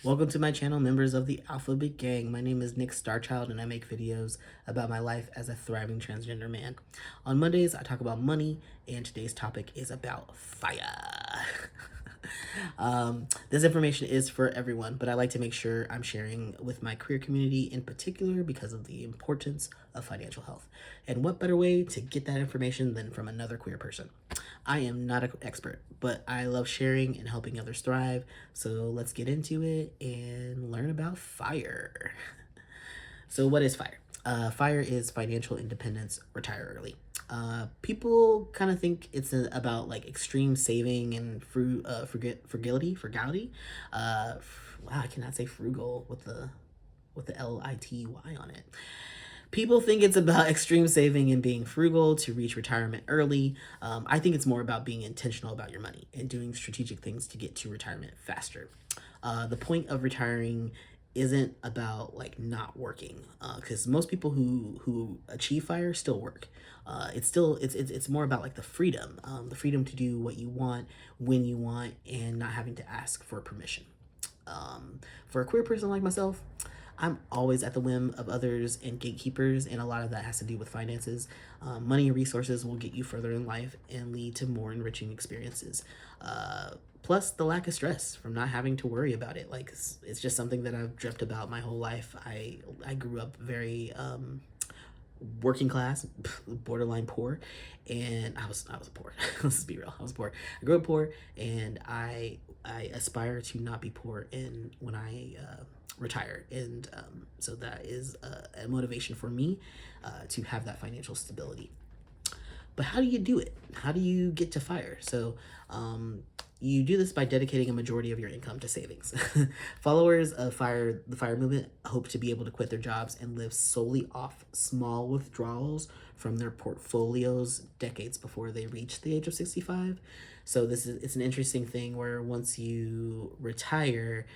Welcome to my channel, members of the Alphabet Gang. My name is NikStarchild and I make videos about my life as a thriving transgender man. On Mondays, I talk about money, and today's topic is about fire. This information is for everyone, but I like to make sure I'm sharing with my queer community in particular because of the importance of financial health. And what better way to get that information than from another queer person? I am not an expert, but I love sharing and helping others thrive. So let's get into it and learn about fire. So, what is fire? Fire is financial independence, retire early. People kind of think it's about like extreme saving and frugality. Wow, I cannot say frugal with the LITY on it. People think it's about extreme saving and being frugal to reach retirement early. I think it's more about being intentional about your money and doing strategic things to get to retirement faster. The point of retiring isn't about like not working, because most people who achieve fire still work. It's more about like the freedom to do what you want when you want and not having to ask for permission. For a queer person like myself, I'm always at the whim of others and gatekeepers, and a lot of that has to do with finances. Money and resources will get you further in life and lead to more enriching experiences. Plus, the lack of stress from not having to worry about it. Like, it's just something that I've dreamt about my whole life. I grew up very working class, borderline poor, and I was poor. Let's just be real. I was poor. I grew up poor, and I aspire to not be poor in when I retire, and so that is a motivation for me to have that financial stability. But how do you do it? How do you get to fire? So you do this by dedicating a majority of your income to savings. Followers of the fire movement hope to be able to quit their jobs and live solely off small withdrawals from their portfolios decades before they reach the age of 65. So it's an interesting thing where once you retire,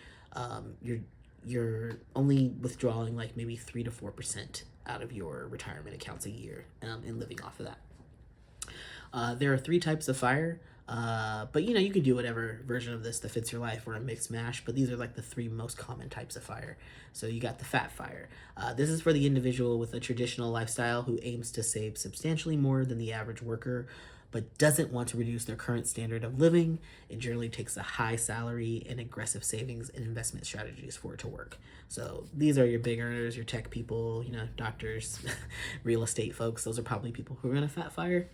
you're only withdrawing like maybe 3 to 4% out of your retirement accounts a year, and living off of that. There are three types of fire, but you can do whatever version of this that fits your life or a mixed mash, but these are like the three most common types of fire. So you got the fat fire. This is for the individual with a traditional lifestyle who aims to save substantially more than the average worker, but doesn't want to reduce their current standard of living. It generally takes a high salary and aggressive savings and investment strategies for it to work. So these are your big earners, your tech people, doctors, real estate folks. Those are probably people who are gonna fat fire.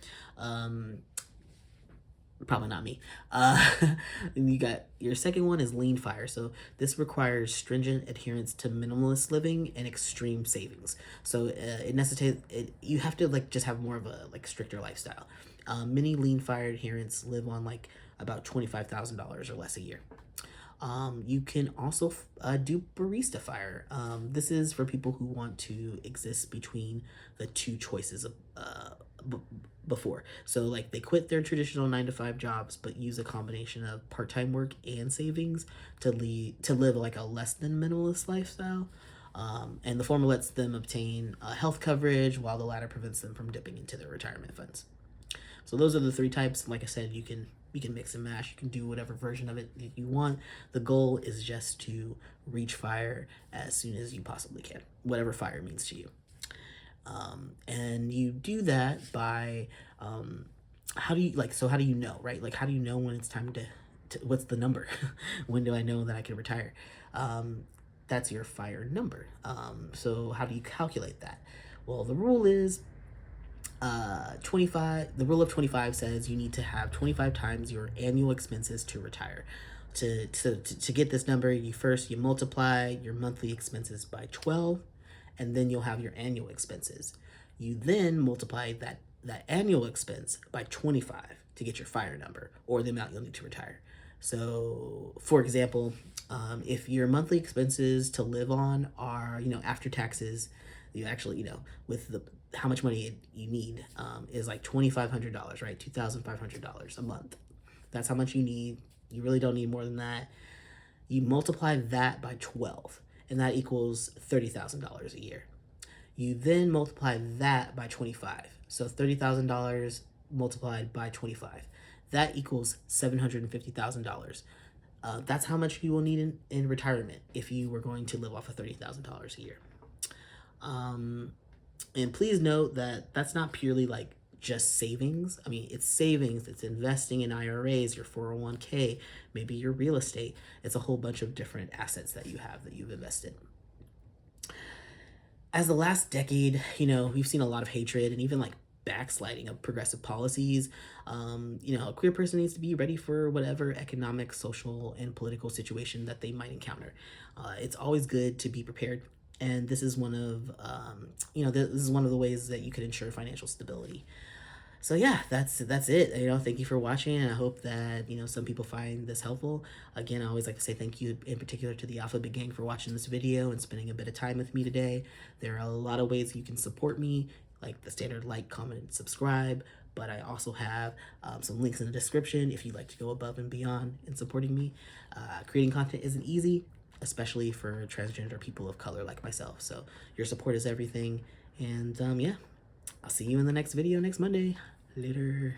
Probably not me. And you got your second one is lean fire. So this requires stringent adherence to minimalist living and extreme savings. So it necessitates you have to like just have more of a like stricter lifestyle. Many lean fire adherents live on like about $25,000 or less a year. You can also do barista fire. This is for people who want to exist between the two choices of before. So like they quit their traditional 9 to 5 jobs, but use a combination of part-time work and savings to live like a less than minimalist lifestyle. And the former lets them obtain health coverage, while the latter prevents them from dipping into their retirement funds. So those are the three types. Like I said, you can mix and mash. You can do whatever version of it that you want. The goal is just to reach fire as soon as you possibly can, whatever fire means to you. And you do that by how do you know, right? Like, how do you know when it's time to what's the number? When do I know that I can retire? That's your fire number. So how do you calculate that? Well, the rule is 25. The rule of 25 says you need to have 25 times your annual expenses to retire. To get this number, you multiply your monthly expenses by 12, and then you'll have your annual expenses. You then multiply that annual expense by 25 to get your fire number, or the amount you'll need to retire. So, for example, if your monthly expenses to live on are, after taxes, you actually, with how much money you need is like $2,500, right? $2,500 a month. That's how much you need. You really don't need more than that. You multiply that by 12, and that equals $30,000 a year. You then multiply that by 25. So $30,000 multiplied by 25. That equals $750,000. That's how much you will need in retirement if you were going to live off of $30,000 a year. And please note that that's not purely like just savings. I mean, it's savings, it's investing in IRAs, your 401k, maybe your real estate. It's a whole bunch of different assets that you have that you've invested. As the last decade, we've seen a lot of hatred and even like backsliding of progressive policies. A queer person needs to be ready for whatever economic, social, and political situation that they might encounter. It's always good to be prepared, and this is one of this is one of the ways that you could ensure financial stability. So yeah, that's it. Thank you for watching, and I hope that some people find this helpful. Again, I always like to say thank you in particular to the Alphabet Gang for watching this video and spending a bit of time with me today. There are a lot of ways you can support me, like the standard like, comment, and subscribe. But I also have some links in the description if you'd like to go above and beyond in supporting me. Creating content isn't easy, especially for transgender people of color like myself. So your support is everything. And yeah, I'll see you in the next video next Monday. Later.